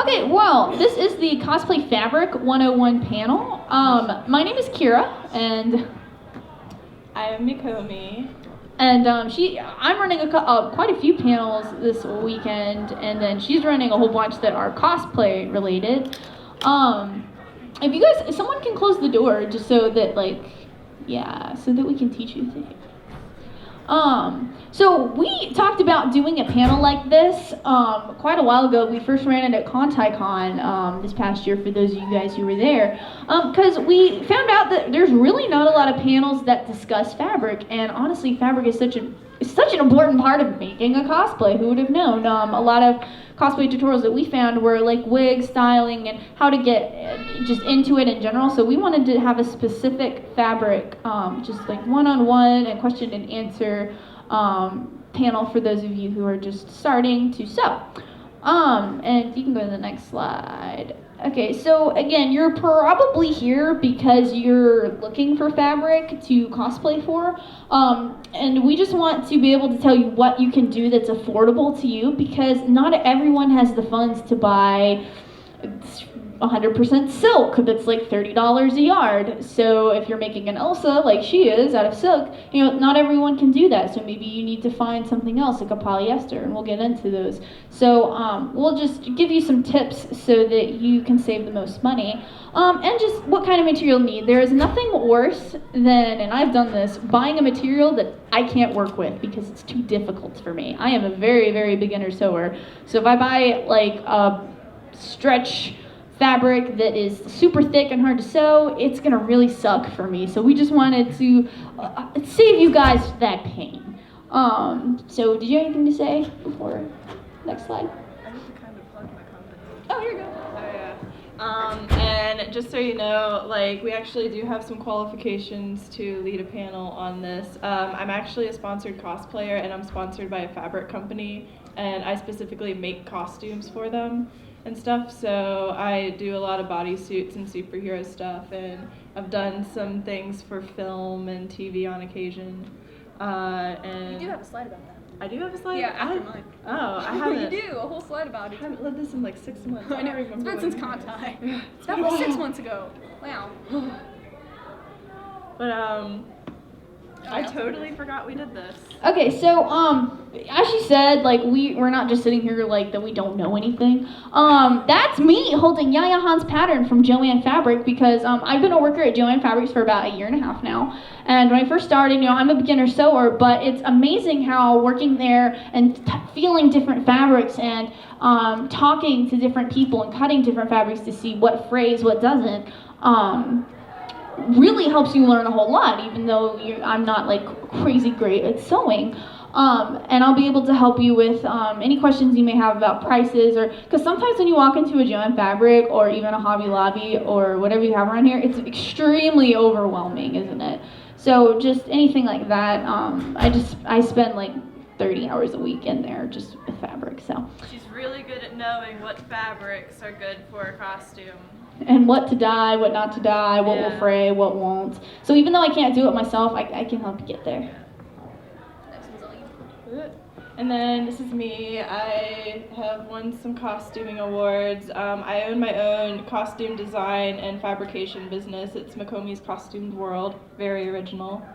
Okay, well, this is the Cosplay Fabric 101 panel. My name is Kiira, and I am Mikomi. And I'm running quite a few panels this weekend, and then she's running a whole bunch that are cosplay related. If someone can close the door just so that so that we can teach you things. So we talked about doing a panel like this quite a while ago. We first ran it at ConTiCon this past year for those of you guys who were there, because we found out that there's really not a lot of panels that discuss fabric, and honestly, fabric is such an important part of making a cosplay. Who would have known? A lot of cosplay tutorials that we found were like wig styling and how to get just into it in general. So we wanted to have a specific fabric, just like one-on-one and question and answer panel for those of you who are just starting to sew. And you can go to the next slide. Okay, so again, you're probably here because you're looking for fabric to cosplay for, and we just want to be able to tell you what you can do that's affordable to you, because not everyone has the funds to buy 100% silk that's like $30 a yard. So if you're making an Elsa like she is out of silk, not everyone can do that. So maybe you need to find something else like a polyester, and we'll get into those. So we'll just give you some tips so that you can save the most money. And just what kind of material you need. There is nothing worse than, and I've done this, buying a material that I can't work with because it's too difficult for me. I am a very, very beginner sewer. So if I buy like a stretch fabric that is super thick and hard to sew, it's gonna really suck for me. So we just wanted to save you guys that pain. So did you have anything to say before? Next slide. I need to kind of plug my company. Oh, here you go. Oh yeah. And just so you know, we actually do have some qualifications to lead a panel on this. I'm actually a sponsored cosplayer, and I'm sponsored by a fabric company, and I specifically make costumes for them and stuff. So I do a lot of bodysuits and superhero stuff, and I've done some things for film and TV on occasion. And You do have a slide about that. I do have a slide? Yeah, after mine. Oh, I haven't. You do, a whole slide about it. I haven't led this in like 6 months. I know, don't it's remember been since when. Conti. That was 6 months ago. Wow. But I totally forgot we did this. Okay, so as she said, we're not just sitting here that we don't know anything. That's me holding Yaya Han's pattern from Jo-Ann Fabric, because I've been a worker at Jo-Ann Fabrics for about 1.5 years now. And when I first started, I'm a beginner sewer, but it's amazing how working there and feeling different fabrics and talking to different people and cutting different fabrics to see what frays, what doesn't, really helps you learn a whole lot, even though I'm not crazy great at sewing. And I'll be able to help you with any questions you may have about prices, or because sometimes when you walk into a Jo-Ann Fabric or even a Hobby Lobby or whatever you have around here, it's extremely overwhelming, isn't it? So just anything like that, I spend 30 hours a week in there just with fabric. So She's really good at knowing what fabrics are good for a costume. And what to dye, what not to dye, what will fray, what won't. So even though I can't do it myself, I can help you get there. And then this is me. I have won some costuming awards. I own my own costume design and fabrication business. It's Mikomi's Costumed World, very original.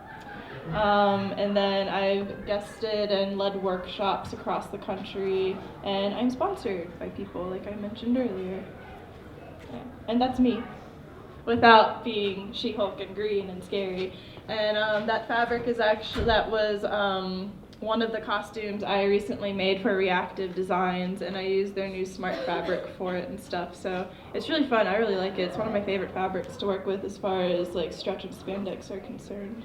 And then I've guested and led workshops across the country, and I'm sponsored by people like I mentioned earlier. Yeah. And that's me, without being She-Hulk and green and scary. And that fabric is was one of the costumes I recently made for Reactive Designs, and I used their new smart fabric for it and stuff. So it's really fun. I really like it. It's one of my favorite fabrics to work with as far as stretch and spandex are concerned.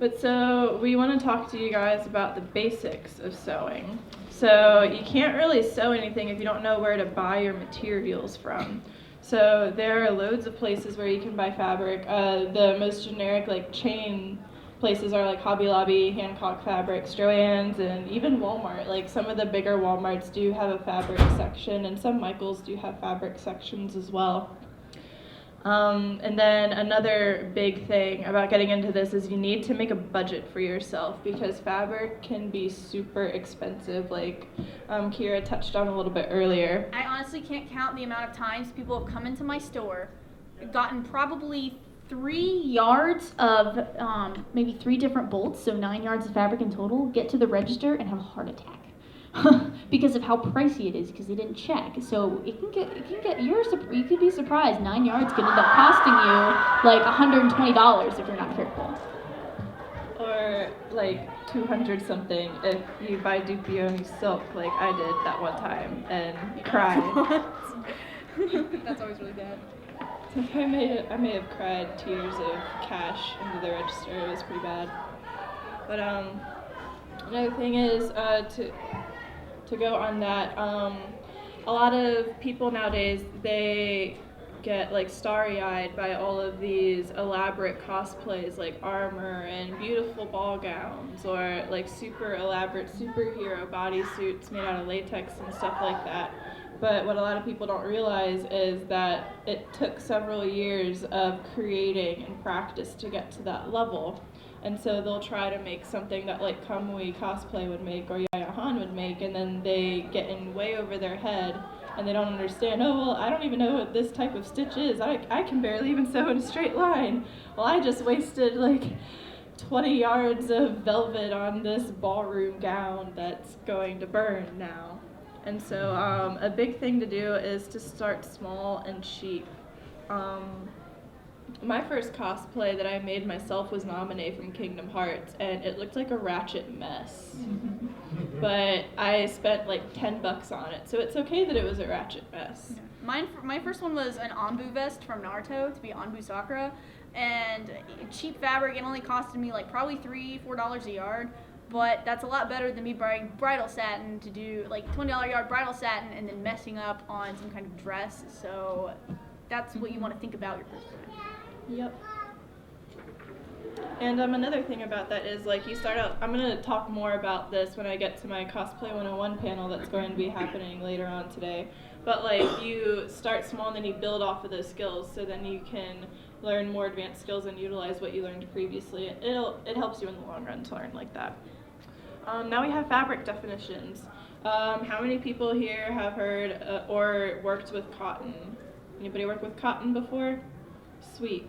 But so we want to talk to you guys about the basics of sewing. So you can't really sew anything if you don't know where to buy your materials from. So there are loads of places where you can buy fabric. The most generic chain places are Hobby Lobby, Hancock Fabrics, Jo-Ann's, and even Walmart. Some of the bigger Walmarts do have a fabric section, and some Michaels do have fabric sections as well. And then another big thing about getting into this is you need to make a budget for yourself because fabric can be super expensive, like Kiira touched on a little bit earlier. I honestly can't count the amount of times people have come into my store, gotten probably 3 yards of maybe 3 different bolts, so 9 yards of fabric in total, get to the register and have a heart attack. Because of how pricey it is, because they didn't check. So you could be surprised. 9 yards could end up costing you like $120 if you're not careful. Or like 200 something if you buy Dupioni silk like I did that one time and cried. That's always really bad. I may have cried tears of cash into the register. It was pretty bad. But another thing is to go on that, a lot of people nowadays, they get like starry-eyed by all of these elaborate cosplays like armor and beautiful ball gowns or like super elaborate superhero bodysuits made out of latex and stuff like that. But what a lot of people don't realize is that it took several years of creating and practice to get to that level. And so they'll try to make something that like Kamui Cosplay would make or Yaya Han would make, and then they get in way over their head and they don't understand, oh, well, I don't even know what this type of stitch is. I can barely even sew in a straight line. Well, I just wasted like 20 yards of velvet on this ballroom gown that's going to burn now. And so a big thing to do is to start small and cheap. My first cosplay that I made myself was Naminé from Kingdom Hearts, and it looked like a ratchet mess. But I spent like $10 on it, so it's okay that it was a ratchet mess. My first one was an Anbu vest from Naruto to be Anbu Sakura, and cheap fabric. It only costed me like probably $3-4 a yard, but that's a lot better than me buying bridal satin to do like $20 yard bridal satin and then messing up on some kind of dress. So that's what you want to think about your first time. Yep. And another thing about that is like you start out, I'm going to talk more about this when I get to my Cosplay 101 panel that's going to be happening later on today. But like you start small and then you build off of those skills, so then you can learn more advanced skills and utilize what you learned previously. It helps you in the long run to learn like that. Now we have fabric definitions. How many people here have heard or worked with cotton? Anybody worked with cotton before? Sweet.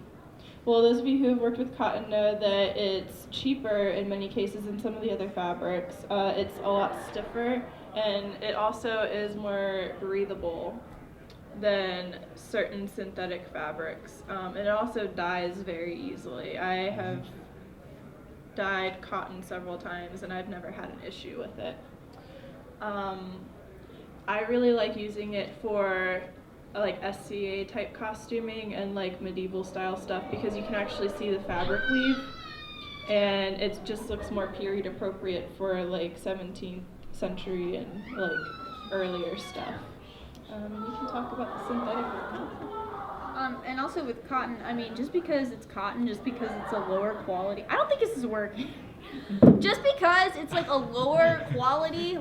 Well, those of you who have worked with cotton know that it's cheaper in many cases than some of the other fabrics. It's a lot stiffer, and it also is more breathable than certain synthetic fabrics. It also dyes very easily. I have dyed cotton several times, and I've never had an issue with it. I really like using it for like SCA type costuming and like medieval style stuff because you can actually see the fabric weave, and it just looks more period appropriate for like 17th century and like earlier stuff. You can talk about the synthetic. And also with cotton, I mean, just because it's cotton, just because it's a lower quality, I don't think this is working. Just because it's like a lower quality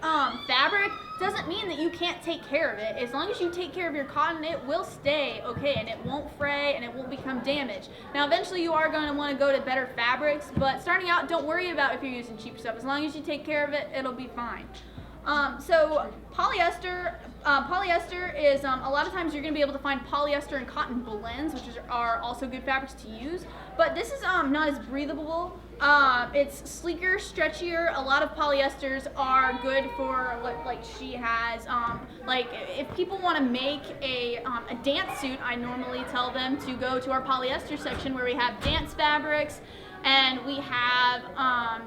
fabric doesn't mean that you can't take care of it. As long as you take care of your cotton, it will stay okay and it won't fray and it won't become damaged. Now eventually you are going to want to go to better fabrics, but starting out, don't worry about if you're using cheap stuff. As long as you take care of it, it'll be fine. So polyester is a lot of times you're going to be able to find polyester and cotton blends, which are also good fabrics to use. But this is not as breathable. It's sleeker, stretchier. A lot of polyesters are good for like she has. Like if people want to make a dance suit, I normally tell them to go to our polyester section where we have dance fabrics. And we have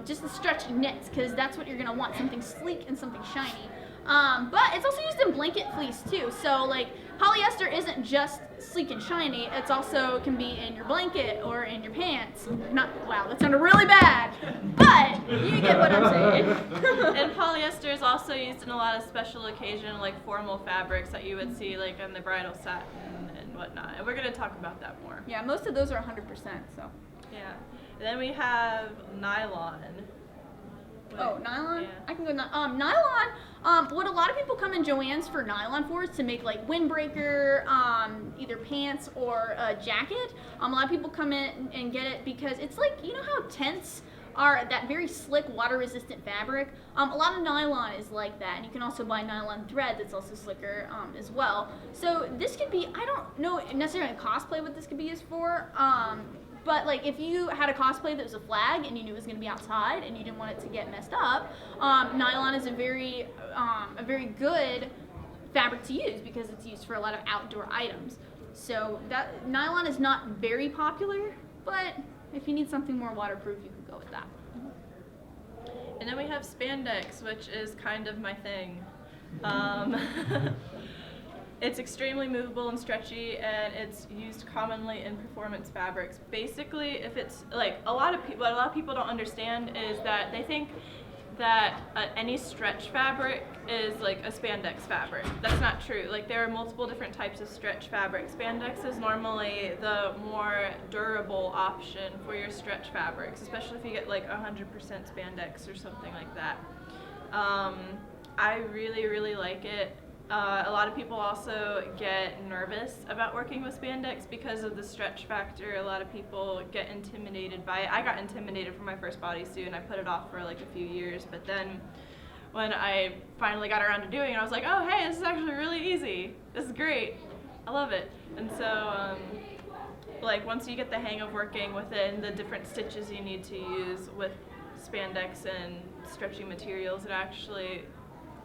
just the stretchy knits, because that's what you're going to want, something sleek and something shiny. But it's also used in blanket fleece too. So like polyester isn't just sleek and shiny, it's also can be in your blanket or in your pants. Wow, that sounded really bad, but you get what I'm saying. And polyester is also used in a lot of special occasion, like formal fabrics that you would see like on the bridal satin and whatnot. And we're going to talk about that more. Yeah, most of those are 100%, so. Yeah. And then we have nylon. Oh, nylon? Yeah. I can go nylon. What a lot of people come in Joann's for nylon for is to make like windbreaker, either pants or a jacket. A lot of people come in and get it because it's like, you know how tents are that very slick water resistant fabric? A lot of nylon is like that, and you can also buy nylon thread that's also slicker as well. So this could be, I don't know necessarily cosplay what this could be used for, but like if you had a cosplay that was a flag and you knew it was going to be outside and you didn't want it to get messed up, nylon is a very good fabric to use because it's used for a lot of outdoor items. So that nylon is not very popular, but if you need something more waterproof, you can go with that. And then we have spandex, which is kind of my thing. It's extremely movable and stretchy, and it's used commonly in performance fabrics. Basically, if it's like what a lot of people don't understand is that they think that any stretch fabric is like a spandex fabric. That's not true. Like there are multiple different types of stretch fabric. Spandex is normally the more durable option for your stretch fabrics, especially if you get like 100% spandex or something like that. I really, really like it. A lot of people also get nervous about working with spandex because of the stretch factor. A lot of people get intimidated by it. I got intimidated for my first bodysuit and I put it off for like a few years, but then when I finally got around to doing it, I was like, oh hey, this is actually really easy. This is great. I love it. And so like once you get the hang of working within the different stitches you need to use with spandex and stretchy materials, it actually,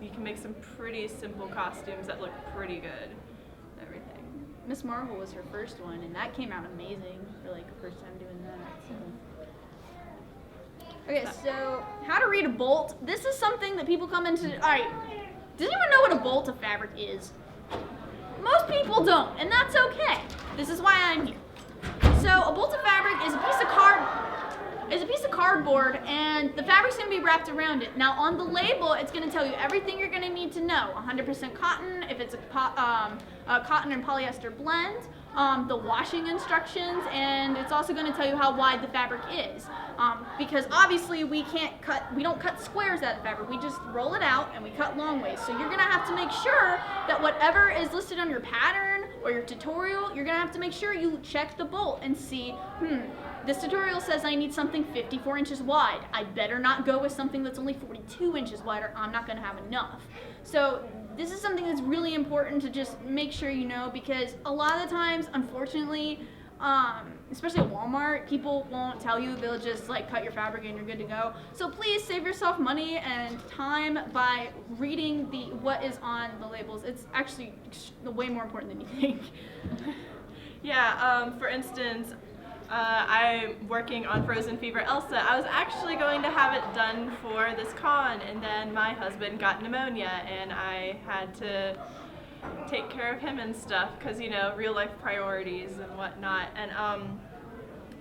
you can make some pretty simple costumes that look pretty good. Everything. Miss Marvel was her first one, and that came out amazing for like the first time doing that. So. Okay, so how to read a bolt. This is something that people come into. All right, does anyone know what a bolt of fabric is? Most people don't, and that's okay. This is why I'm here. So a bolt of fabric is a piece of cardboard, and the fabric's going to be wrapped around it. Now on the label, it's going to tell you everything you're going to need to know. 100% cotton, if it's a cotton and polyester blend, the washing instructions, and it's also going to tell you how wide the fabric is. Because obviously we don't cut squares out of fabric, we just roll it out and we cut long ways. So you're going to have to make sure that whatever is listed on your pattern or your tutorial, you're going to have to make sure you check the bolt and see, this tutorial says I need something 54 inches wide. I better not go with something that's only 42 inches wide or I'm not going to have enough. So this is something that's really important to just make sure you know, because a lot of the times, unfortunately, especially at Walmart, people won't tell you. They'll just like cut your fabric and you're good to go. So please save yourself money and time by reading what is on the labels. It's actually way more important than you think. Yeah, for instance, I'm working on Frozen Fever Elsa. I was actually going to have it done for this con, and then my husband got pneumonia, and I had to take care of him and stuff, because, you know, real life priorities and whatnot. And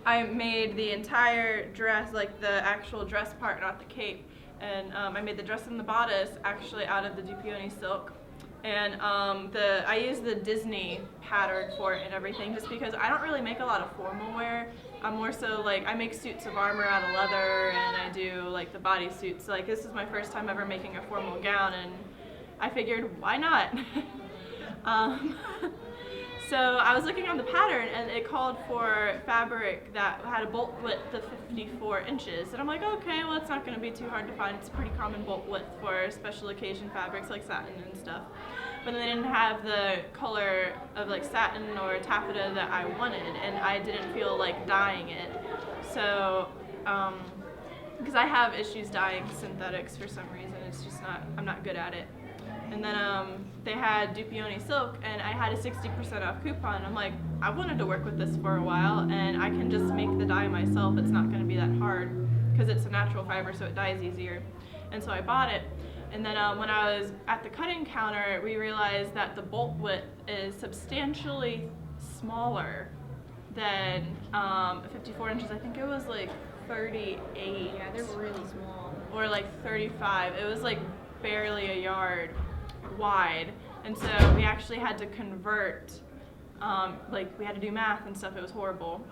I made the entire dress, like the actual dress part, not the cape, and I made the dress and the bodice actually out of the Dupioni silk. And I use the Disney pattern for it and everything, just because I don't really make a lot of formal wear. I'm more so like, I make suits of armor out of leather, and I do like the bodysuits. Like this is my first time ever making a formal gown, and I figured, why not? So I was looking on the pattern, and it called for fabric that had a bolt width of 54 inches. And I'm like, okay, well, it's not going to be too hard to find. It's a pretty common bolt width for special occasion fabrics like satin and stuff. But they didn't have the color of like satin or taffeta that I wanted, and I didn't feel like dyeing it. So, because I have issues dyeing synthetics for some reason, it's just I'm not good at it. And then they had Dupioni silk, and I had a 60% off coupon. I'm like, I wanted to work with this for a while, and I can just make the dye myself. It's not going to be that hard because it's a natural fiber, so it dyes easier. And so I bought it. And then when I was at the cutting counter, we realized that the bolt width is substantially smaller than 54 inches. I think it was like 38. Yeah, they're really small. Or like 35. It was like barely a yard wide. And so we actually had to convert, like we had to do math and stuff. It was horrible.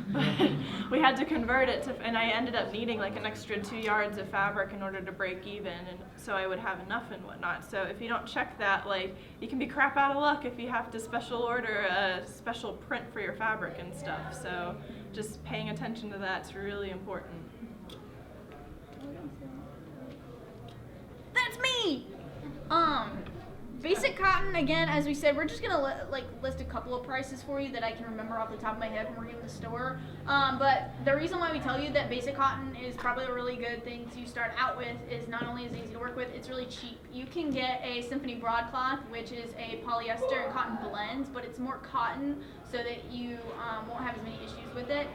But we had to convert it to, and I ended up needing like an extra 2 yards of fabric in order to break even, and so I would have enough and whatnot. So if you don't check that, like, you can be crap out of luck if you have to special order a special print for your fabric and stuff. So just paying attention to that's really important. That's me! Basic cotton, again, as we said, we're just gonna list a couple of prices for you that I can remember off the top of my head when we're in the store. But the reason why we tell you that basic cotton is probably a really good thing to start out with is not only is it easy to work with, it's really cheap. You can get a Symphony broadcloth, which is a polyester and cotton blend, but it's more cotton so that you won't have as many issues with it.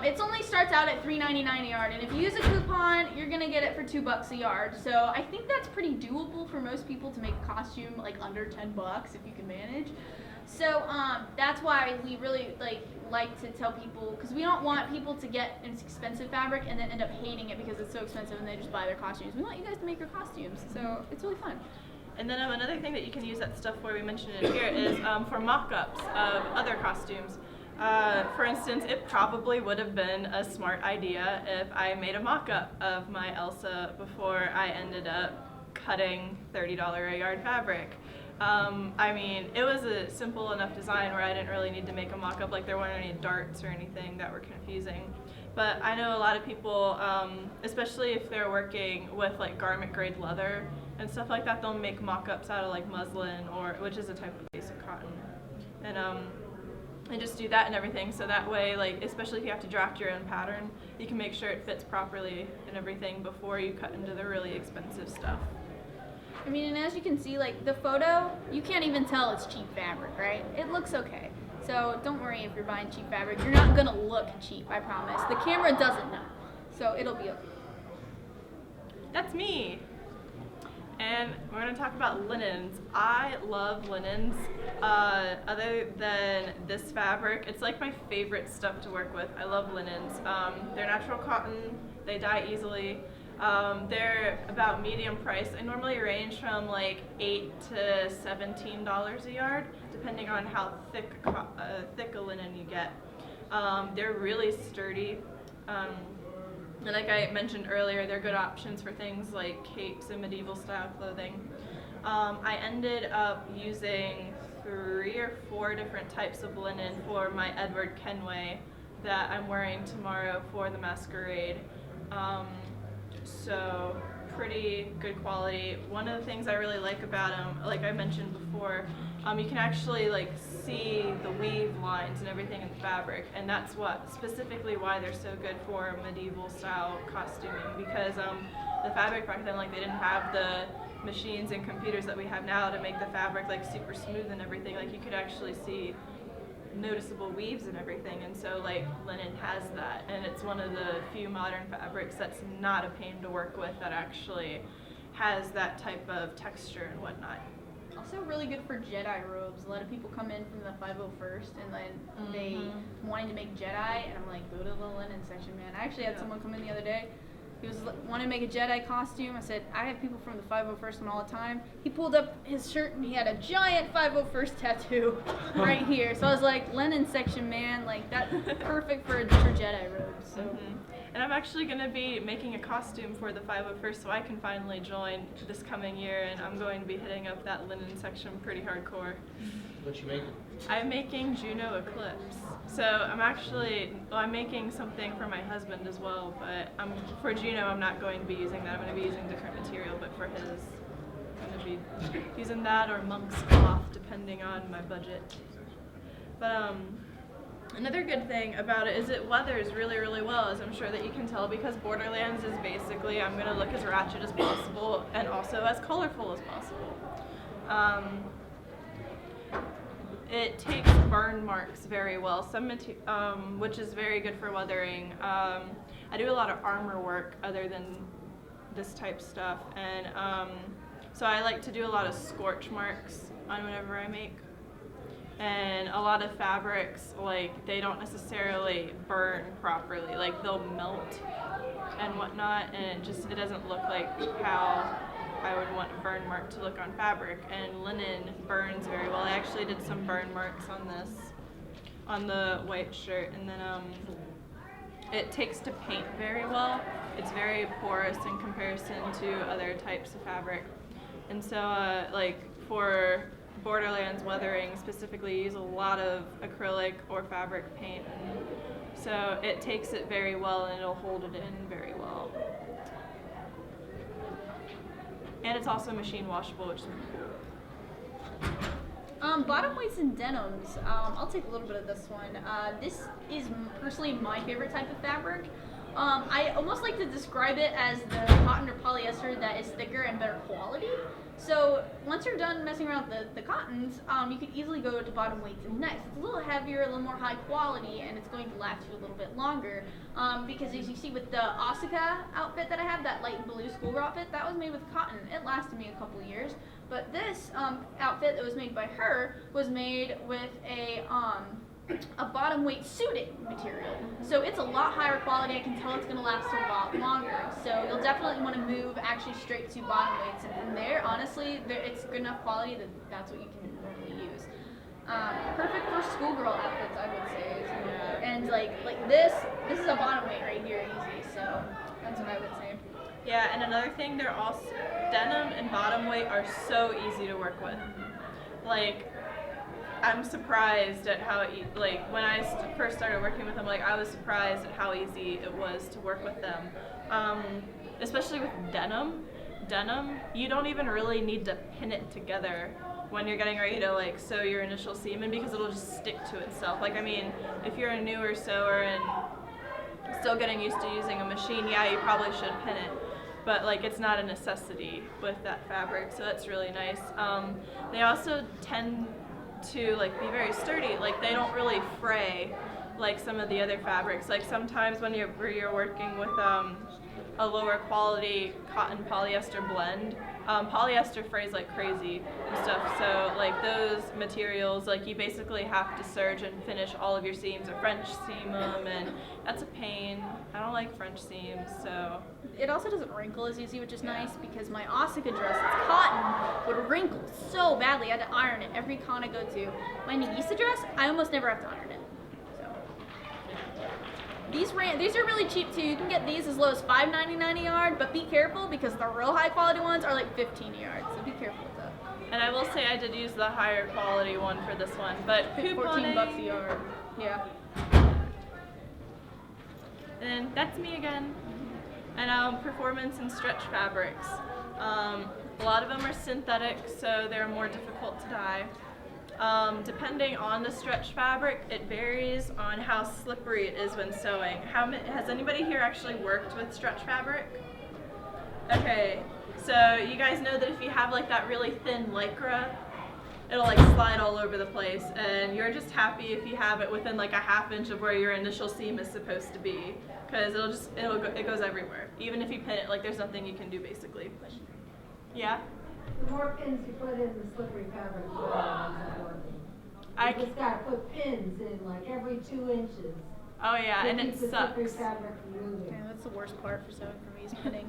It only starts out at $3.99 a yard, and if you use a coupon, you're gonna get it for $2 a yard. So I think that's pretty doable for most people to make a costume like under $10 if you can manage. So that's why we really like to tell people, because we don't want people to get an expensive fabric and then end up hating it because it's so expensive and they just buy their costumes. We want you guys to make your costumes, so it's really fun. And then another thing that you can use that stuff for, we mentioned it here, is for mock-ups of other costumes. For instance, it probably would have been a smart idea if I made a mock-up of my Elsa before I ended up cutting $30 a yard fabric. I mean, it was a simple enough design where I didn't really need to make a mock-up, like there weren't any darts or anything that were confusing. But I know a lot of people, especially if they're working with like garment grade leather and stuff like that, they'll make mock-ups out of like muslin, or which is a type of basic cotton. And just do that and everything, so that way, like, especially if you have to draft your own pattern, you can make sure it fits properly and everything before you cut into the really expensive stuff. I mean, and as you can see, like, the photo, you can't even tell it's cheap fabric, right? It looks okay. So don't worry if you're buying cheap fabric. You're not gonna look cheap, I promise. The camera doesn't know, so it'll be okay. That's me. And we're going to talk about linens. I love linens. Other than this fabric, it's like my favorite stuff to work with. I love linens. They're natural cotton. They dye easily. They're about medium price. They normally range from like $8 to $17 a yard, depending on how thick a linen you get. They're really sturdy. And like I mentioned earlier, they're good options for things like capes and medieval style clothing. I ended up using 3 or 4 different types of linen for my Edward Kenway that I'm wearing tomorrow for the masquerade. So pretty good quality. One of the things I really like about them, like I mentioned before, you can actually like see the weave lines and everything in the fabric, and that's specifically why they're so good for medieval style costuming, because the fabric back then, like, they didn't have the machines and computers that we have now to make the fabric like super smooth and everything. Like, you could actually see noticeable weaves and everything, and so like linen has that, and it's one of the few modern fabrics that's not a pain to work with, that actually has that type of texture and whatnot. Also really good for Jedi robes. A lot of people come in from the 501st and then they wanting to make Jedi, and I'm like, go to the linen section, man. I actually had someone come in the other day. He was wanting to make a Jedi costume. I said, I have people from the 501st one all the time. He pulled up his shirt and he had a giant 501st tattoo right here. So I was like, linen section, man, like that's perfect for Jedi robes. So. And I'm actually going to be making a costume for the 501st, so I can finally join this coming year, and I'm going to be hitting up that linen section pretty hardcore. What you making? I'm making Juno Eclipse. So I'm making something for my husband as well, but for Juno I'm not going to be using that. I'm going to be using different material, but for his, I'm going to be using that or monk's cloth, depending on my budget. But another good thing about it is it weathers really, really well, as I'm sure that you can tell, because Borderlands is basically, I'm going to look as ratchet as possible and also as colorful as possible. It takes burn marks very well, which is very good for weathering. I do a lot of armor work other than this type stuff, and so I like to do a lot of scorch marks on whatever I make. And a lot of fabrics, like, they don't necessarily burn properly, like they'll melt and whatnot, and it doesn't look like how I would want a burn mark to look on fabric. And linen burns very well. I actually did some burn marks on this on the white shirt, and then it takes to paint very well. It's very porous in comparison to other types of fabric. And so like for Borderlands weathering specifically, you use a lot of acrylic or fabric paint. And so it takes it very well and it'll hold it in very well. And it's also machine washable, which is pretty cool. Bottom weights and denims. I'll take a little bit of this one. This is personally my favorite type of fabric. I almost like to describe it as the cotton or polyester that is thicker and better quality. So once you're done messing around with the cottons, you can easily go to bottom weights and necks. It's a little heavier, a little more high quality, and it's going to last you a little bit longer. Because as you see with the Asuka outfit that I have, that light blue schoolgirl outfit, that was made with cotton. It lasted me a couple years. But this outfit that was made by her was made with a bottom weight suiting material. So it's a lot higher quality. I can tell it's going to last a lot longer. So you'll definitely want to move actually straight to bottom weights. And from there, honestly, it's good enough quality that that's what you can normally use. Perfect for schoolgirl outfits, I would say. And like this is a bottom weight right here, easy. So that's what I would say. Yeah, and another thing, they're also, denim and bottom weight are so easy to work with. Like, I'm surprised at how, like, when I first started working with them, like, I was surprised at how easy it was to work with them. Especially with denim, you don't even really need to pin it together when you're getting ready to, like, sew your initial seam in, because it'll just stick to itself. Like, I mean, if you're a newer sewer and still getting used to using a machine, yeah, you probably should pin it. But like, it's not a necessity with that fabric, so that's really nice. They also tend to like be very sturdy. Like, they don't really fray like some of the other fabrics. Like, sometimes when you're working with a lower quality cotton polyester blend, polyester frays like crazy and stuff. So like, those materials, like, you basically have to serge and finish all of your seams or French seam them, and that's a pain. I don't like French seams, so. It also doesn't wrinkle as easy, which is nice, because my Asuka dress, it's cotton, would wrinkle so badly. I had to iron it every con I go to. My Nagisa dress, I almost never have to iron it. So these are really cheap too. You can get these as low as $5.99 a yard, but be careful, because the real high quality ones are like $15 a yard. So be careful with that. And I will say I did use the higher quality one for this one, but couponing, $14 a yard. Yeah. And that's me again. And performance and stretch fabrics. A lot of them are synthetic, so they're more difficult to dye. Depending on the stretch fabric, it varies on how slippery it is when sewing. Has anybody here actually worked with stretch fabric? Okay, so you guys know that if you have like that really thin lycra, it'll like slide all over the place, and you're just happy if you have it within like a ½ inch of where your initial seam is supposed to be, because it goes everywhere. Even if you pin it, like, there's nothing you can do basically. Yeah? The more pins you put in the slippery fabric, the better it's working. You just gotta put pins in like every 2 inches. Oh yeah, and it keep the sucks. slippery fabric from moving. Yeah, that's the worst part for sewing for me, is pinning.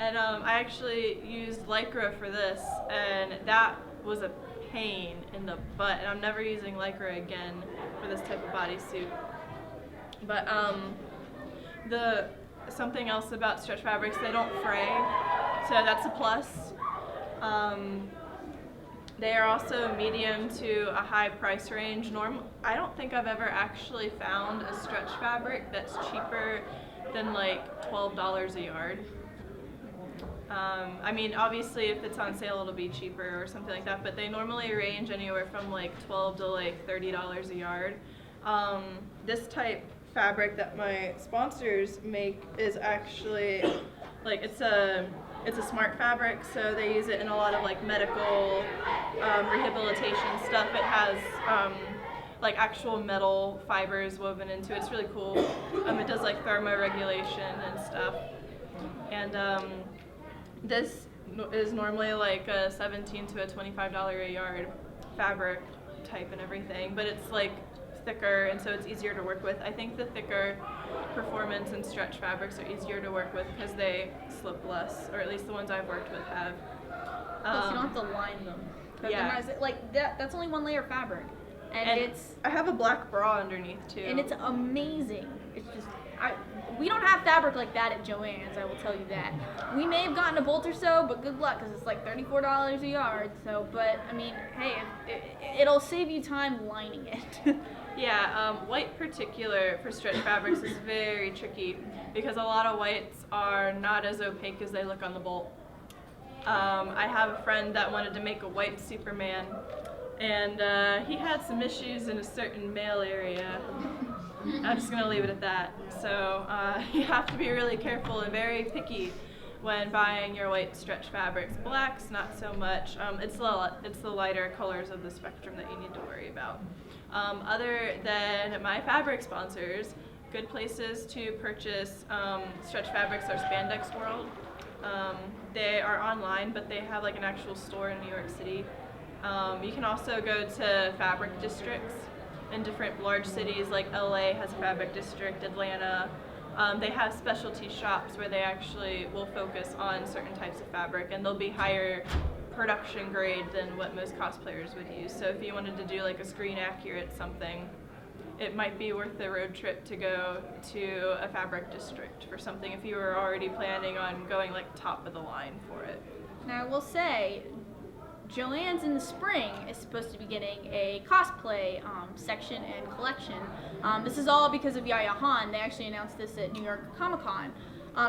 And I actually used lycra for this, and that was a pain in the butt, and I'm never using lycra again for this type of bodysuit. But something else about stretch fabrics, they don't fray, so that's a plus. They are also medium to a high price range. I don't think I've ever actually found a stretch fabric that's cheaper than like $12 a yard. I mean, obviously if it's on sale it'll be cheaper or something like that, but they normally range anywhere from like $12 to like $30 a yard. This type fabric that my sponsors make is actually like, it's a smart fabric, so they use it in a lot of like medical rehabilitation stuff. It has like actual metal fibers woven into it. It's really cool. It does like thermoregulation and stuff. And this is normally like a $17 to $25 a yard fabric type and everything, but it's like thicker, and so it's easier to work with. I think the thicker performance and stretch fabrics are easier to work with because they slip less, or at least the ones I've worked with have. Plus you don't have to line them. Yeah. Like that's only one layer of fabric. And I have a black bra underneath too. And it's amazing. It's just, we don't have fabric like that at Joann's, I will tell you that. We may have gotten a bolt or so, but good luck, because it's like $34 a yard. So, but I mean, hey, it'll save you time lining it. Yeah, white particular for stretch fabrics is very tricky because a lot of whites are not as opaque as they look on the bolt. I have a friend that wanted to make a white Superman, and he had some issues in a certain male area. I'm just going to leave it at that. So you have to be really careful and very picky when buying your white stretch fabrics. Blacks, not so much. It's the lighter colors of the spectrum that you need to worry about. Other than my fabric sponsors, good places to purchase stretch fabrics are Spandex World. They are online, but they have like an actual store in New York City. You can also go to fabric districts in different large cities, like LA has a fabric district, Atlanta. They have specialty shops where they actually will focus on certain types of fabric, and they'll be higher production grade than what most cosplayers would use. So if you wanted to do like a screen accurate something, it might be worth the road trip to go to a fabric district for something if you were already planning on going like top of the line for it. Now I will say, Joann's in the spring is supposed to be getting a cosplay section and collection. This is all because of Yaya Han. They actually announced this at New York Comic Con.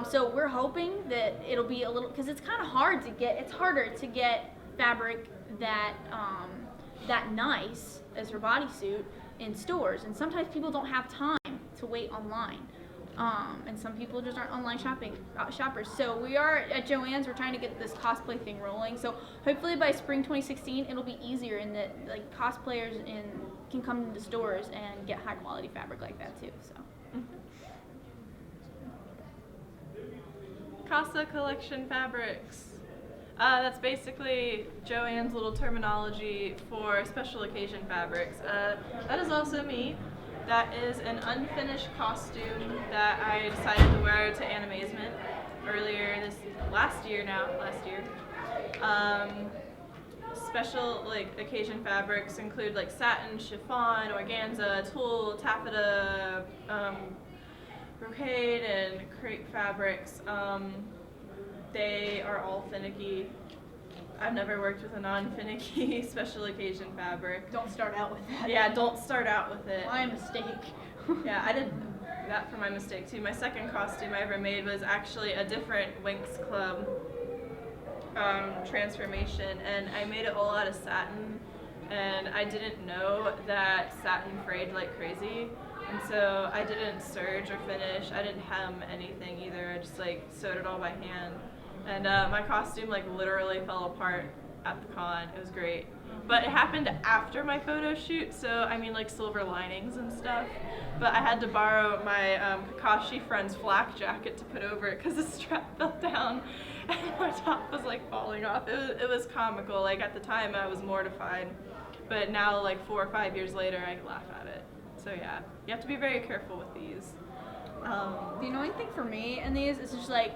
So we're hoping that it'll be a little, because it's kind of hard to get, it's harder to get fabric that nice as her bodysuit in stores. And sometimes people don't have time to wait online. And some people just aren't online shoppers. So we are at Joann's, we're trying to get this cosplay thing rolling. So hopefully by spring 2016, it'll be easier in that like cosplayers can come into stores and get high quality fabric like that too. So. Casa Collection Fabrics. That's basically Joann's little terminology for special occasion fabrics. That is also me. That is an unfinished costume that I decided to wear to Animazement last year. Special like occasion fabrics include like satin, chiffon, organza, tulle, taffeta, brocade, and crepe fabrics. They are all finicky. I've never worked with a non-finicky special occasion fabric. Don't start out with that. Yeah, don't start out with it. My mistake. Yeah, I did that for my mistake too. My second costume I ever made was actually a different Winx Club transformation, and I made it all out of satin, and I didn't know that satin frayed like crazy, and so I didn't serge or finish. I didn't hem anything either. I just like sewed it all by hand. And my costume like literally fell apart at the con. It was great. But it happened after my photo shoot, so I mean like silver linings and stuff. But I had to borrow my Kakashi friend's flak jacket to put over it because the strap fell down and my top was like falling off. It was comical. Like at the time I was mortified. But now like 4 or 5 years later I laugh at it. So yeah, you have to be very careful with these. The annoying thing for me in these is just like,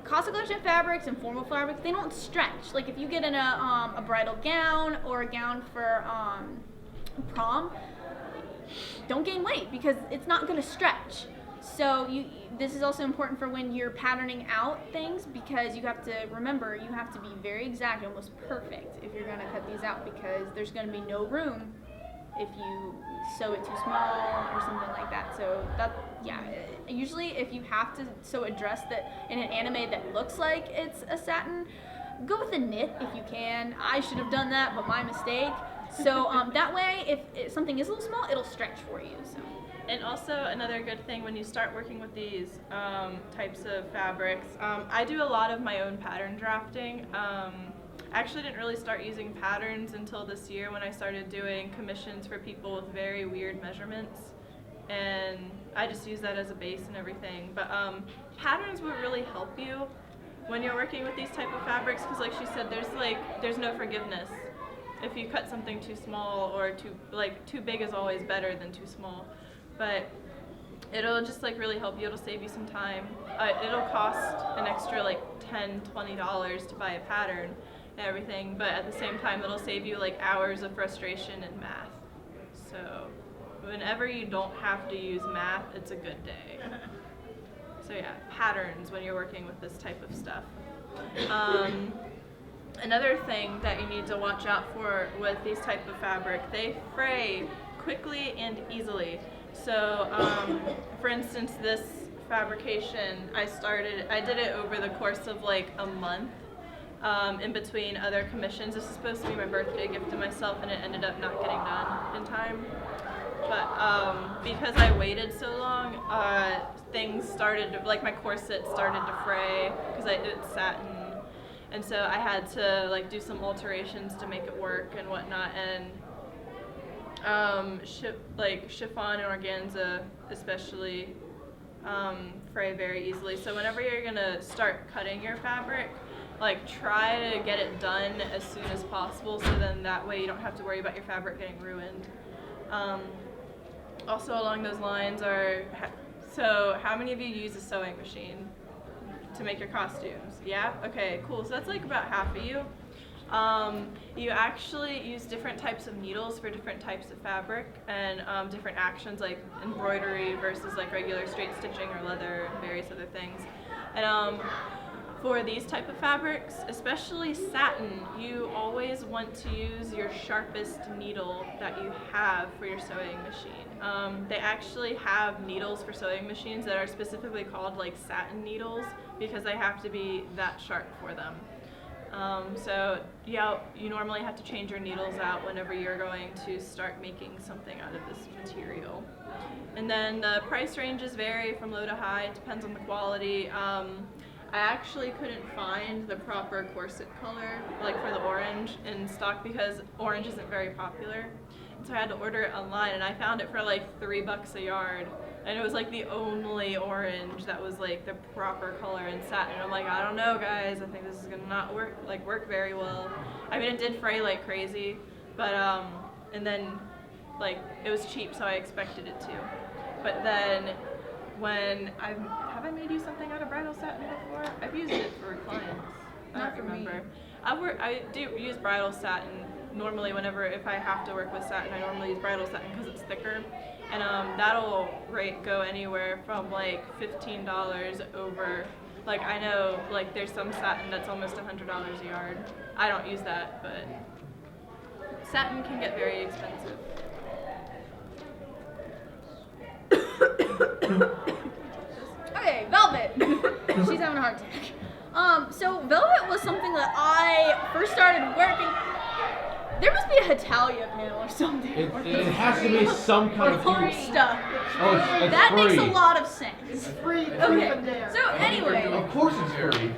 Casa Collection fabrics and formal fabrics, they don't stretch. Like if you get in a bridal gown or a gown for prom, don't gain weight because it's not going to stretch. So this is also important for when you're patterning out things, because you have to remember you have to be very exact, almost perfect if you're going to cut these out, because there's going to be no room if you sew it too small or something like that. So that, yeah, usually if you have to sew a dress that in an anime that looks like it's a satin, go with a knit if you can. I should have done that, but my mistake. So that way, if something is a little small, it'll stretch for you. So. And also another good thing when you start working with these types of fabrics, I do a lot of my own pattern drafting. I actually didn't really start using patterns until this year when I started doing commissions for people with very weird measurements, and I just use that as a base and everything. But patterns will really help you when you're working with these type of fabrics, because like she said, there's no forgiveness. If you cut something too small or too big is always better than too small. But it'll just like really help you. It'll save you some time. It'll cost an extra like $10, $20 to buy a pattern and everything, but at the same time it'll save you like hours of frustration and math. So whenever you don't have to use math, it's a good day. So yeah, patterns when you're working with this type of stuff. Another thing that you need to watch out for with these type of fabric, they fray quickly and easily. So for instance, this fabrication, I did it over the course of like a month. In between other commissions. This is supposed to be my birthday gift to myself, and it ended up not getting done in time. But because I waited so long, things started, like my corset started to fray because it's satin, and so I had to like do some alterations to make it work and whatnot. And chiffon and organza especially fray very easily. So whenever you're gonna start cutting your fabric, like try to get it done as soon as possible, so then that way you don't have to worry about your fabric getting ruined. Also along those lines so how many of you use a sewing machine to make your costumes? Yeah? Okay, cool. So that's like about half of you. You actually use different types of needles for different types of fabric and different actions like embroidery versus like regular straight stitching or leather and various other things. And for these type of fabrics, especially satin, you always want to use your sharpest needle that you have for your sewing machine. They actually have needles for sewing machines that are specifically called like satin needles because they have to be that sharp for them. So yeah, you normally have to change your needles out whenever you're going to start making something out of this material. And then the price ranges vary from low to high, it depends on the quality. I actually couldn't find the proper corset color, like for the orange in stock because orange isn't very popular. So I had to order it online, and I found it for like $3 a yard. And it was like the only orange that was like the proper color in satin. And I'm like, I don't know guys, I think this is gonna not work very well. I mean, it did fray like crazy, but and then like it was cheap, so I expected it to. But then when have I made you something out of bridal satin before? I've used it for clients. I don't remember. I do use bridal satin normally if I have to work with satin. I normally use bridal satin because it's thicker, and that'll go anywhere from like $15 over. Like I know like there's some satin that's almost $100 a yard. I don't use that, but satin can get very expensive. Okay, velvet. She's having a heart attack. So velvet was something that I first started working. There must be a Hitalia panel or something. It has to be some kind of or stuff. Oh, it's that free. makes a lot of sense. It's free. Okay. So anyway, Of course it's free.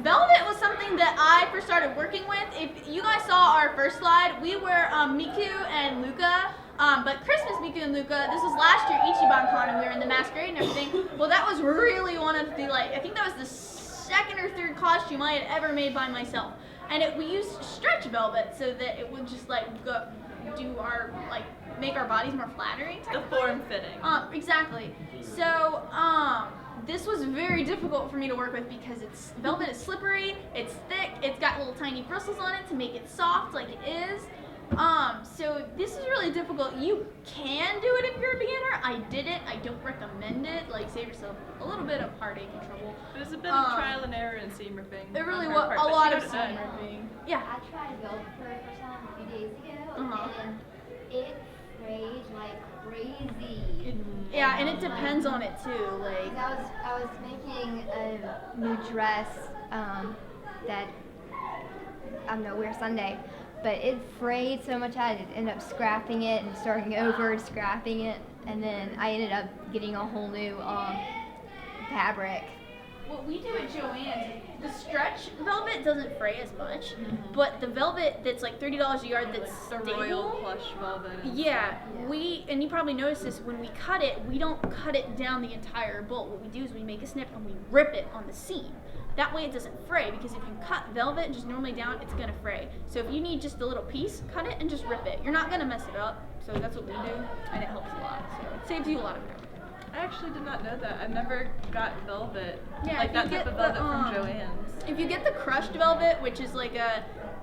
velvet was something that I first started working with. If you guys saw our first slide, we were Miku and Luca. But Christmas Miku and Luca, this was last year Ichiban Con, and we were in the masquerade and everything. Well, that was really one of the I think that was the second or third costume I had ever made by myself. And we used stretch velvet so that it would just make our bodies more flattering. The form fitting. Exactly. So this was very difficult for me to work with because velvet is slippery, it's thick, it's got little tiny bristles on it to make it soft like it is. So this is really difficult. You can do it if you're a beginner. I didn't. I don't recommend it. Like, save yourself a little bit of heartache and trouble. There's a bit of trial and error in seam ripping. It really was a lot of seam ripping. Yeah. I tried velvet for the first time a few days ago, and it frayed like crazy. Yeah, and it depends on it too. Like, I was making a new dress that I'm gonna wear Sunday. But it frayed so much I ended up scrapping it and starting over, scrapping it, and then I ended up getting a whole new fabric. what we do at Joann's, the stretch velvet doesn't fray as much, but the velvet that's like $30 a yard that's The stable, royal plush velvet. Yeah, and you probably noticed this, when we cut it, we don't cut it down the entire bolt. What we do is we make a snip and we rip it on the seam. That way it doesn't fray, because if you cut velvet just normally down, it's gonna fray. So if you need just a little piece, cut it and just rip it. You're not gonna mess it up, so that's what we do, and it helps a lot. So it saves you a lot of time. I actually did not know that. I've never got velvet, Yeah, like if that you type get of velvet the, from Joann's. If you get the crushed velvet, which is like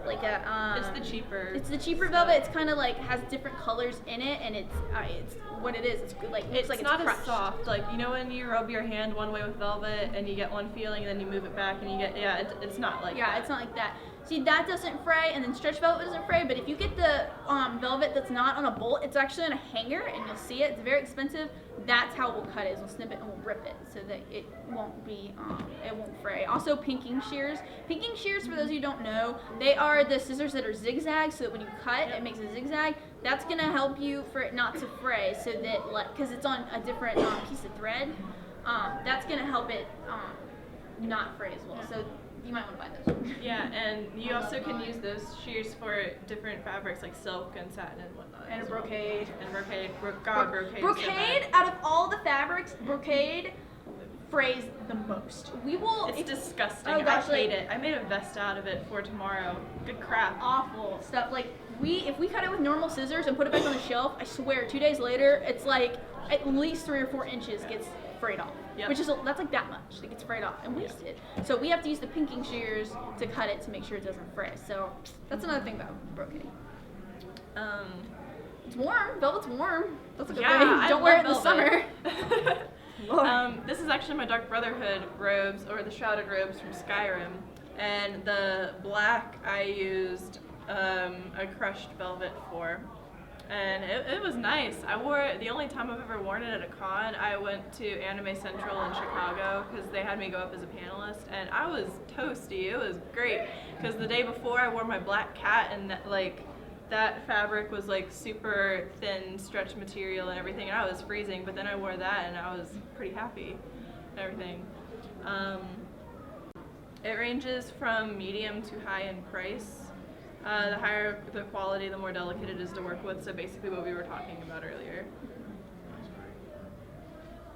like a It's the cheaper. It's the cheaper velvet. It's kind of like has different colors in it, and it's what it is. It's good, like looks like it's not crushed. as soft. Like you know when you rub your hand one way with velvet and you get one feeling, and then you move it back and you get it's not like that. It's not like that. See, that doesn't fray, and then stretch velvet doesn't fray. But if you get the velvet that's not on a bolt, it's actually on a hanger, and you'll see it. It's very expensive. That's how we'll cut it. Is we'll snip it and we'll rip it so that it won't be it won't fray. Also, pinking shears. Pinking shears, for those of you who don't know, they are the scissors that are zigzag, so that when you cut, it makes a zigzag. That's gonna help you for it not to fray, so that because it's on a different piece of thread, that's gonna help it not fray as well. So you might want to buy those. Yeah, and you also can use those shears for different fabrics like silk and satin and whatnot. And brocade. And brocade. Brocade, out of all the fabrics, brocade frays the most. It's disgusting. Oh gosh, I hate it. I made a vest out of it for tomorrow. Good crap. Awful stuff. Like if we cut it with normal scissors and put it back on the shelf, I swear 2 days later, it's like at least 3 or 4 inches gets frayed off. Yep. Which is that's like that much that gets frayed off and wasted. So we have to use the pinking shears to cut it to make sure it doesn't fray. So that's another thing about brocade. It's warm. Velvet's warm. That's a good thing. Don't wear it in the summer. This is actually my Dark Brotherhood robes, or the Shrouded robes from Skyrim. And the black I used a crushed velvet for. And it was nice. I wore it, the only time I've ever worn it at a con, I went to Anime Central in Chicago because they had me go up as a panelist, and I was toasty. It was great because the day before I wore my black cat, and that fabric was like super thin stretch material and everything, and I was freezing, but then I wore that and I was pretty happy and everything. It ranges from medium to high in price. The higher the quality, the more delicate it is to work with, so basically what we were talking about earlier.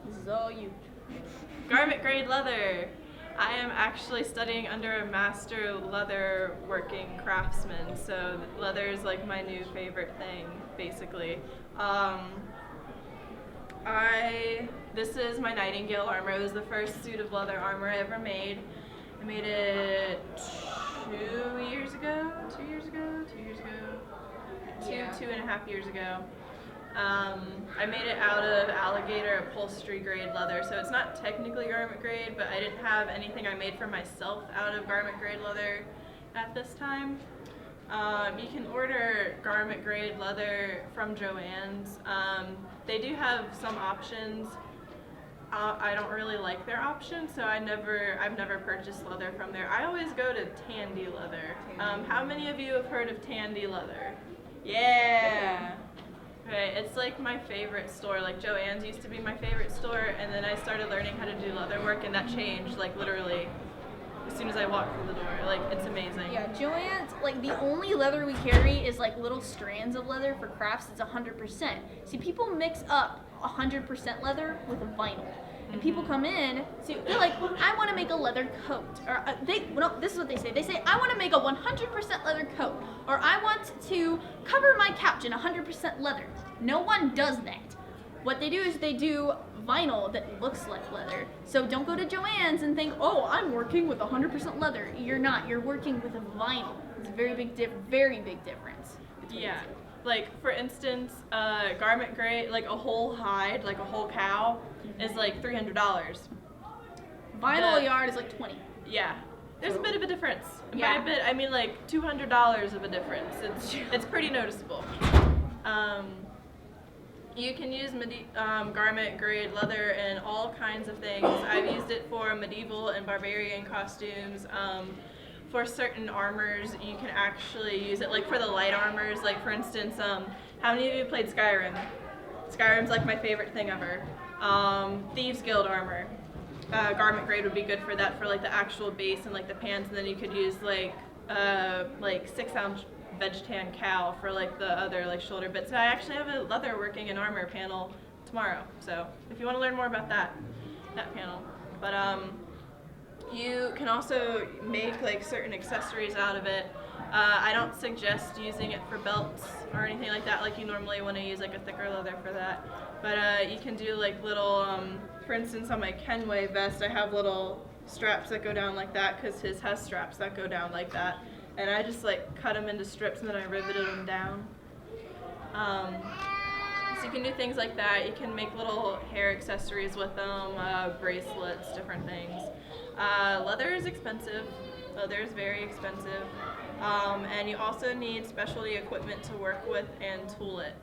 This is all you. Garment grade leather. I am actually studying under a master leather working craftsman, so leather is like my new favorite thing, basically. This is my Nightingale armor. It was the first suit of leather armor I ever made. I made it 2 years ago, 2.5 years ago. I made it out of alligator upholstery grade leather, so it's not technically garment grade, but I didn't have anything I made for myself out of garment grade leather at this time. You can order garment grade leather from Joann's. They do have some options. I don't really like their options, so I've never purchased leather from there. I always go to Tandy Leather. How many of you have heard of Tandy Leather? Yeah. Okay, it's like my favorite store. Like Joann's used to be my favorite store, and then I started learning how to do leather work, and that changed like literally as soon as I walked through the door. Like, it's amazing. Yeah, Joann's, like, the only leather we carry is like little strands of leather for crafts. It's 100%. See, people mix up 100% leather with a vinyl. And people come in, so they're like, I want to make a leather coat. Or this is what they say. They say, I want to make a 100% leather coat. Or I want to cover my couch in 100% leather. No one does that. What they do is they do vinyl that looks like leather. So don't go to Joann's and think, oh, I'm working with 100% leather. You're not. You're working with a vinyl. It's a very big difference. Yeah. Like, for instance, garment grade, like a whole hide, like a whole cow, is like $300. Vinyl yard is like 20. Yeah. There's a bit of a difference. Yeah. By a bit, I mean like $200 of a difference. It's pretty noticeable. You can use garment grade leather in all kinds of things. I've used it for medieval and barbarian costumes. For certain armors, you can actually use it, like for the light armors. Like, for instance, how many of you played Skyrim? Skyrim's like my favorite thing ever. Thieves Guild armor. Garment grade would be good for that, for like the actual base and like the pants, and then you could use like 6-ounce veg tan cow for like the other like shoulder bits. And I actually have a leather working in armor panel tomorrow, so if you want to learn more about that panel. But you can also make like certain accessories out of it. I don't suggest using it for belts or anything like that, like you normally want to use like a thicker leather for that. But you can do like little, for instance, on my Kenway vest, I have little straps that go down like that, because his has straps that go down like that. and I just like cut them into strips and then I riveted them down. So you can do things like that. You can make little hair accessories with them, bracelets, different things. Leather is expensive. Leather is very expensive. And you also need specialty equipment to work with and tool it.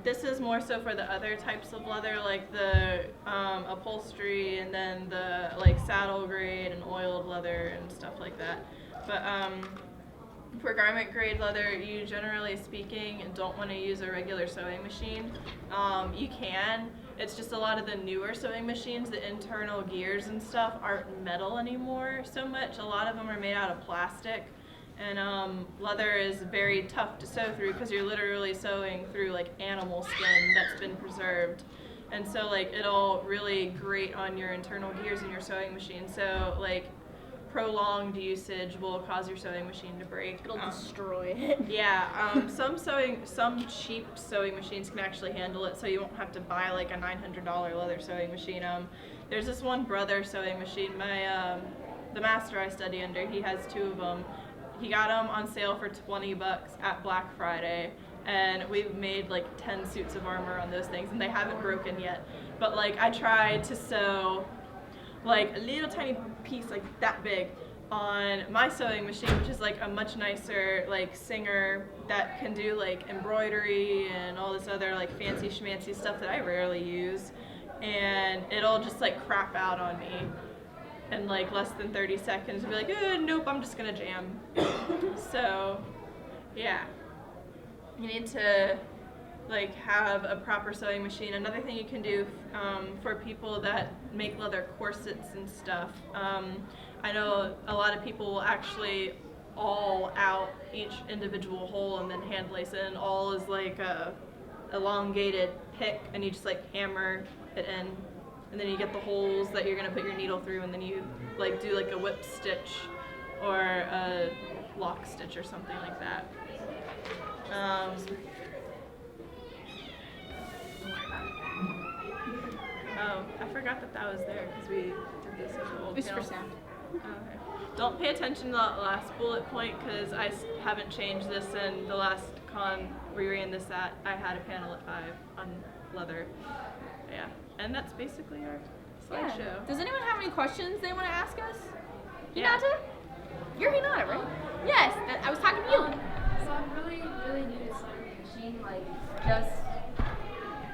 This is more so for the other types of leather, like the upholstery and then the like saddle grade and oiled leather and stuff like that. But for garment grade leather, you generally speaking don't want to use a regular sewing machine. You can. It's just a lot of the newer sewing machines, the internal gears and stuff aren't metal anymore so much. A lot of them are made out of plastic. And leather is very tough to sew through because you're literally sewing through like animal skin that's been preserved. And so like it'll really grate on your internal gears in your sewing machine. So like prolonged usage will cause your sewing machine to break. It'll destroy it. Yeah, some cheap sewing machines can actually handle it, so you won't have to buy like a $900 leather sewing machine. There's this one Brother sewing machine. The master I study under, he has 2 of them. He got them on sale for $20 at Black Friday, and we've made like 10 suits of armor on those things, and they haven't broken yet. But like I tried to sew like a little tiny piece like that big on my sewing machine, which is like a much nicer like Singer that can do like embroidery and all this other like fancy schmancy stuff that I rarely use, and it'll just like crap out on me in like less than 30 seconds and be like, nope, I'm just gonna jam. So yeah, you need to like have a proper sewing machine. Another thing you can do for people that make leather corsets and stuff, I know a lot of people will actually awl out each individual hole and then hand lace it, and awl is like a elongated pick, and you just like hammer it in, and then you get the holes that you're gonna put your needle through, and then you like do like a whip stitch or a lock stitch or something like that. Oh, I forgot that was there because we did this as an old It's panel. for sound. Okay. Don't pay attention to that last bullet point because I haven't changed this, and the last con we ran this at, I had a panel at 5 on leather. Yeah, and that's basically our slideshow. Yeah. Does anyone have any questions they want to ask us? Yeah. Hinata? You're Hinata, right? Yes, I was talking to you. So I'm really, really new to sewing machine. Like, just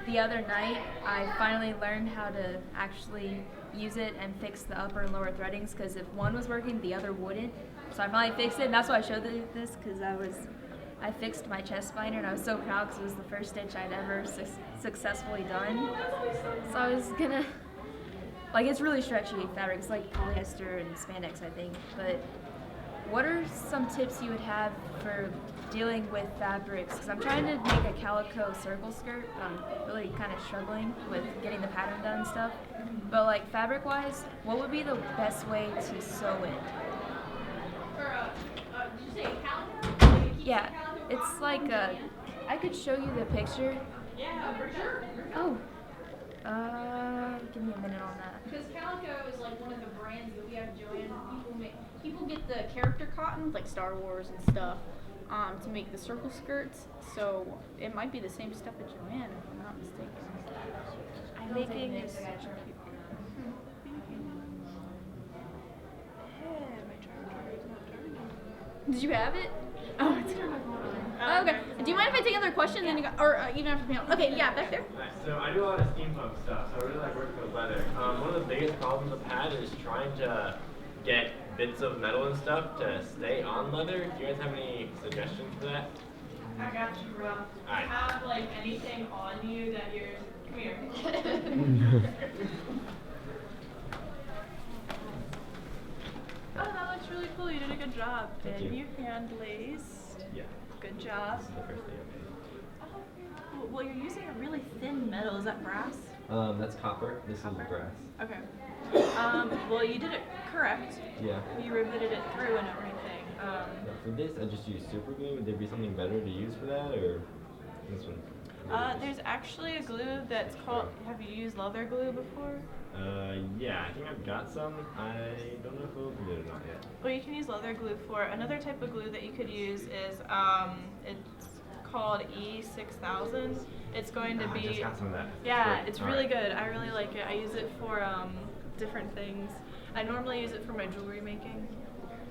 the other night, I finally learned how to actually use it and fix the upper and lower threadings, because if one was working, the other wouldn't. So I finally fixed it, and that's why I showed this, because I fixed my chest binder, and I was so proud because it was the first stitch I'd ever successfully done. So I was gonna, like, it's really stretchy fabric. It's like polyester and spandex, I think. But what are some tips you would have for dealing with fabrics? Because I'm trying to make a calico circle skirt, but I'm really kind of struggling with getting the pattern done and stuff. But like fabric-wise, what would be the best way to sew it? Did you say calico? Yeah, it's like I could show you the picture. Yeah, for sure. Oh, give me a minute on that. Because Calico is like one of the brands that we have at Joanne. People get the character cotton, like Star Wars and stuff, to make the circle skirts. So it might be the same stuff at Joanne, if I'm not mistaken. I'm making this. Did you have it? Oh, it's on my phone. Okay. Do you mind if I take another question? Then you got, or even after panel? Okay, yeah, back there. Nice. So I do a lot of steampunk stuff, so I really like working with leather. One of the biggest problems I've had is trying to get bits of metal and stuff to stay on leather. Do you guys have any suggestions for that? I got you, bro. Alright. Have like anything on you that you're. Come here. Oh, that looks really cool. You did a good job. Thank And you. you hand laced. Yeah. Good job. This is the first thing I made. Oh, very cool. Well, you're using a really thin metal. Is that brass? That's copper. This Copper? is brass. Okay. Well, you did it correct. Yeah. You riveted it through and everything. Now for this, I just use super glue. Would there be something better to use for that, or this one? There's actually a glue that's called. Have you used leather glue before? Yeah, I think I've got some. I don't know if it'll glue it or not yet. What you can use leather glue for. Another type of glue that you could use is it's called E6000. It's going to I be just got some of that. yeah, Great. it's All really right. good. I really like it. I use it for different things. I normally use it for my jewelry making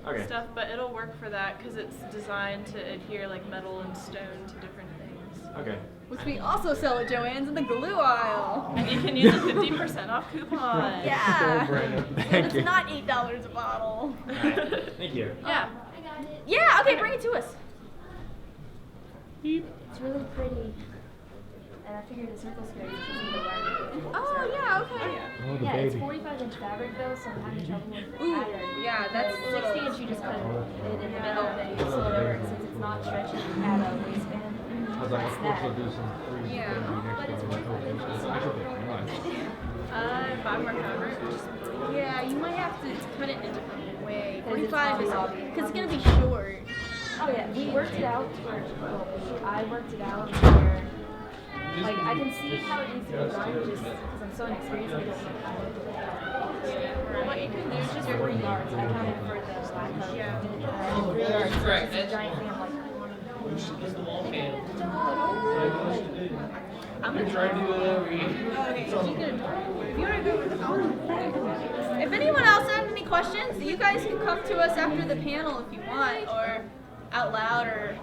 Okay. stuff, but it'll work for that because it's designed to adhere like metal and stone to different things. Okay. Which we also sell at Joann's in the glue aisle. And you can use a 50% off coupon. Yeah. Thank It's you. not $8 a bottle. Alright, thank you. Yeah. Yeah, okay, bring it to us. It's really pretty. And I figured the circle skirt is easy to learn. Oh, yeah, okay. Oh, the Yeah, it's baby. 45-inch fabric though, so I'm having trouble with the Ooh, pattern. yeah, that's Because a little- 60 inch you just cut it in the middle, then you fold it over, and since it's not stretchy at a waistband, I was like, I'm supposed to do some free Yeah. but it's 45 inches. It's actually nice. Buy more fabric. Yeah, you might have to cut it in a different way. 'Cause it's 45 is hobby. because it's gonna be short. Oh yeah, we worked it out where, I worked it out where, like, I can see how it needs to be done just because I'm so inexperienced. I don't know how to do it. What you can do is just 3 yards. I counted for the lack of 3 yards. It's a giant thing. I'm like, I'm gonna try to do Okay, she's gonna. If you wanna go with the If anyone else has any questions, you guys can come to us after the panel if you want, or out loud, or